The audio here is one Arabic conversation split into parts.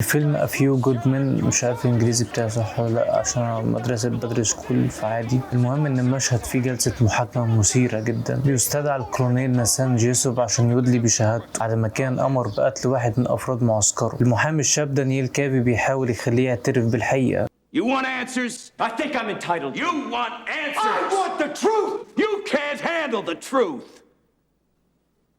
فيلم A Few Good Men، مش عارف الانجليزي بتاعي صح ولا لا عشان أنا مدرسة بدرس سكول فعادي. المهم ان المشهد فيه جلسة محاكمة مثيرة جدا. بيستدعى الكولونيل ناسان جيسوب عشان يدلي بشهادته على مكان امر بقتل واحد من افراد معسكره. المحامي الشاب دانيال كافي بيحاول يخليه يعترف بالحقيقة. You want answers? I think I'm entitled. You want answers? I want the truth! You can't handle the truth!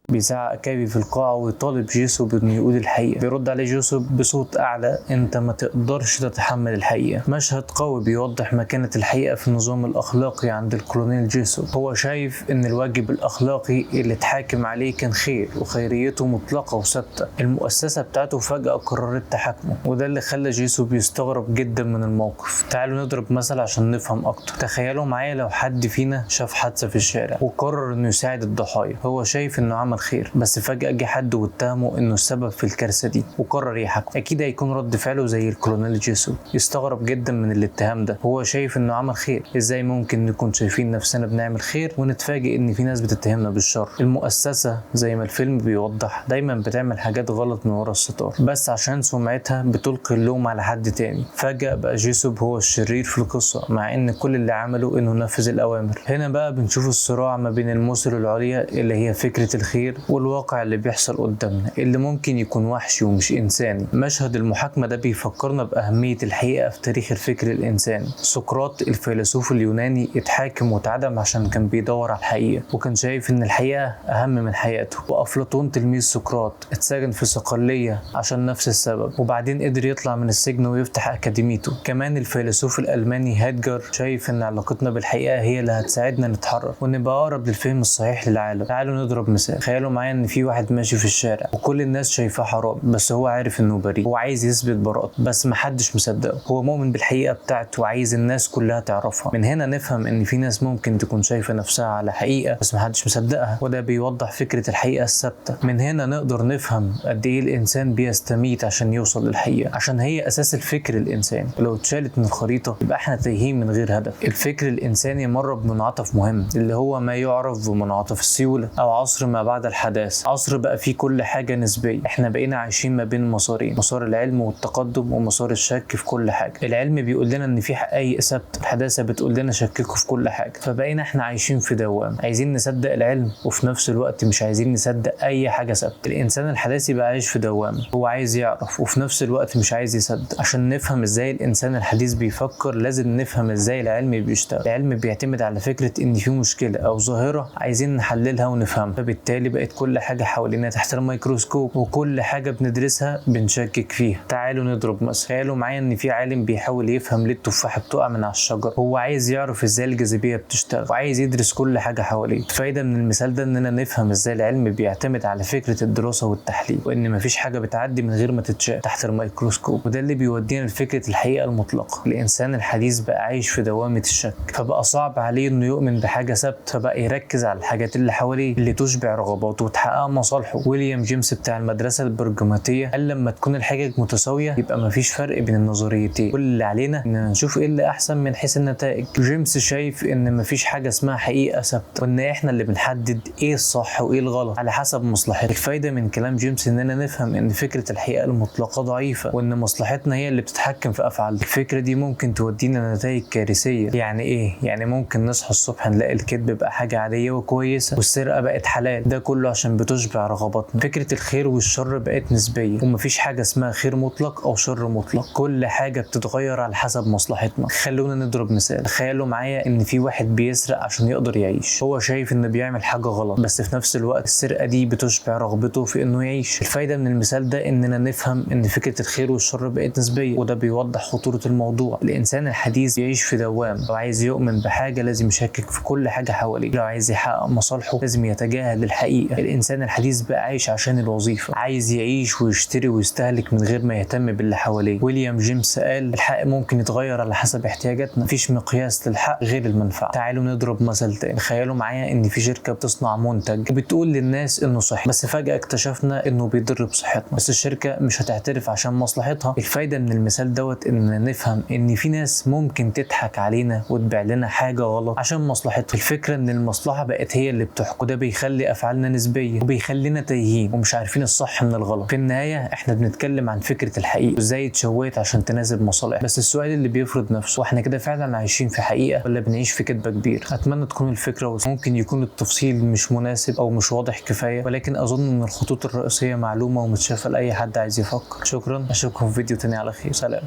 بيزعق كافي في القاعة ويطالب جيسوب انه يقول الحقيقة. بيرد عليه جيسوب بصوت اعلى: انت ما تقدرش تتحمل الحقيقة. مشهد قوي بيوضح مكانة الحقيقة في النظام الاخلاقي عند الكولونيل جيسوب. هو شايف ان الواجب الاخلاقي اللي اتحاكم عليه كان خير وخيريته مطلقة وثابتة. المؤسسة بتاعته فجأة قررت تحاكمه، وده اللي خلى جيسوب يستغرب جدا من الموقف. تعالوا نضرب مثل عشان نفهم اكتر. تخيلوا معايا لو حد فينا شاف حادثة في الشارع وقرر انه يساعد الضحايا. هو شايف انه عمل خير، بس فجأة جه حد واتهمه انه السبب في الكارثة دي وقرر يحاكمه. اكيد هيكون رد فعله زي الكولونيل جيسوب، يستغرب جدا من الاتهام ده. هو شايف انه عمل خير. ازاي ممكن نكون شايفين نفسنا بنعمل خير ونتفاجئ ان في ناس بتتهمنا بالشر؟ المؤسسة زي ما الفيلم بيوضح دايما بتعمل حاجات غلط من ورا الستار، بس عشان سمعتها بتلقي اللوم على حد تاني. فجأة بقى جيسوب هو الشرير في القصة، مع ان كل اللي عمله انه نفذ الاوامر. هنا بقى بنشوف الصراع ما بين المثل العليا اللي هي فكرة الخير والواقع اللي بيحصل قدامنا اللي ممكن يكون وحشي ومش إنساني. مشهد المحاكمة ده بيفكرنا بأهمية الحقيقة في تاريخ الفكر الإنساني. سقراط الفيلسوف اليوناني اتحاكم واتعدم عشان كان بيدور على الحقيقة وكان شايف إن الحقيقة أهم من حياته. وأفلاطون تلميذ سقراط اتسجن في صقلية عشان نفس السبب، وبعدين قدر يطلع من السجن ويفتح أكاديميته. كمان الفيلسوف الألماني هيدجر شايف إن علاقتنا بالحقيقة هي اللي هتساعدنا نتحرر ونبقى أقرب للفهم الصحيح للعالم. تعالوا نضرب مثال. تخيلوا معايا ان في واحد ماشي في الشارع وكل الناس شايفاه حرام، بس هو عارف انه بريء. هو عايز يثبت براءته بس محدش مصدقه. هو مؤمن بالحقيقة بتاعته وعايز الناس كلها تعرفها. من هنا نفهم ان في ناس ممكن تكون شايفة نفسها على حقيقة بس محدش مصدقها، وده بيوضح فكرة الحقيقة الثابتة. من هنا نقدر نفهم قد ايه الانسان بيستميت عشان يوصل للحقيقة، عشان هي اساس الفكر الانساني. ولو اتشالت من الخريطة يبقى احنا تايهين من غير هدف. الفكر الانساني مر بمنعطف مهم اللي هو ما يعرف بمنعطف السيولة او عصر ما بعد الحداثة. عصر بقى فيه كل حاجة نسبية. احنا بقينا عايشين ما بين مسارين: مسار العلم والتقدم ومسار الشك في كل حاجة. العلم بيقول لنا ان في حقائق ثابتة، الحداثة بتقول لنا شككوا في كل حاجة. فبقينا احنا عايشين في دوام، عايزين نصدق العلم وفي نفس الوقت مش عايزين نصدق اي حاجة ثابتة. الانسان الحداثي بقى عايش في دوام، هو عايز يعرف وفي نفس الوقت مش عايز يصدق. عشان نفهم ازاي الانسان الحديث بيفكر لازم نفهم ازاي العلم بيشتغل. العلم بيعتمد على فكرة ان في مشكلة او ظاهرة عايزين نحللها ونفهمها، فبالتالي بقت كل حاجة حوالينا تحت الميكروسكوب وكل حاجة بندرسها بنشكك فيها. تعالوا نضرب مثل. تخيلوا معايا ان في عالم بيحاول يفهم ليه التفاحة بتقع من على الشجر. هو عايز يعرف ازاي الجاذبية بتشتغل وعايز يدرس كل حاجة حواليه. الفايدة من المثال ده اننا نفهم ازاي العلم بيعتمد على فكرة الدراسة والتحليل، وان مفيش حاجة بتعدي من غير ما تتشاف تحت الميكروسكوب. وده اللي بيودينا لفكرة الحقيقة المطلقة. الانسان الحديث بقى عايش في دوامة الشك، فبقى صعب عليه انه يؤمن بحاجة ثابتة، فبقى يركز على الحاجات اللي حواليه اللي تشبع رغباته وتحقق مصالحه. ويليام جيمس بتاع المدرسة البرجماتية قال لما تكون الحجج متساوية يبقى مفيش فرق بين النظريتين، كل اللي علينا اننا نشوف ايه اللي احسن من حيث النتائج. جيمس شايف ان مفيش حاجة اسمها حقيقة ثابتة، وان احنا اللي بنحدد ايه الصح وايه الغلط على حسب مصلحتنا. الفايدة من كلام جيمس اننا نفهم ان فكرة الحقيقة المطلقة ضعيفة، وان مصلحتنا هي اللي بتتحكم في افعالنا. الفكرة دي ممكن تودينا لنتائج كارثية. يعني ايه؟ يعني ممكن نصحى الصبح نلاقي الكذب بقى حاجة عادية وكويسة والسرقة بقت حلال، ده كله عشان بتشبع رغباتنا. فكرة الخير والشر بقت نسبية، ومفيش حاجة اسمها خير مطلق او شر مطلق، كل حاجة بتتغير على حسب مصلحتنا. خلونا نضرب مثال. تخيلوا معايا ان في واحد بيسرق عشان يقدر يعيش. هو شايف انه بيعمل حاجة غلط، بس في نفس الوقت السرقة دي بتشبع رغبته في انه يعيش. الفايدة من المثال ده اننا نفهم ان فكرة الخير والشر بقت نسبية، وده بيوضح خطورة الموضوع. الانسان الحديث بيعيش في دوام، لو عايز يؤمن بحاجة لازم يشكك في كل حاجة حواليه، لو عايز يحقق مصالحه لازم يتجاهل الحقيقة. الانسان الحديث بقى عايش عشان الوظيفة، عايز يعيش ويشتري ويستهلك من غير ما يهتم باللي حواليه. ويليام جيمس قال الحق ممكن يتغير على حسب احتياجاتنا، مفيش مقياس للحق غير المنفعة. تعالوا نضرب مثل تاني. تخيلوا معايا ان في شركة بتصنع منتج وبتقول للناس انه صحي، بس فجأة اكتشفنا انه بيضر بصحتنا، بس الشركة مش هتعترف عشان مصلحتها. الفايدة من المثال دوت اننا نفهم ان في ناس ممكن تضحك علينا وتبيع لنا حاجة غلط عشان مصلحتها. الفكرة ان المصلحة بقت هي اللي بتحكم، وده بيخلي افعالنا احنا نسبية وبيخلينا تايهين ومش عارفين الصح من الغلط. في النهاية احنا بنتكلم عن فكرة الحقيقة وازاي اتشوهت عشان تناسب مصالح. بس السؤال اللي بيفرض نفسه، واحنا كده فعلا عايشين في حقيقة ولا بنعيش في كذبة كبير؟ اتمنى تكون الفكرة وصلت. ممكن يكون التفصيل مش مناسب او مش واضح كفاية، ولكن اظن ان الخطوط الرئيسية معلومة ومتشافة لاي حد عايز يفكر. شكرا، اشوفكم في فيديو تاني على خير. سلام.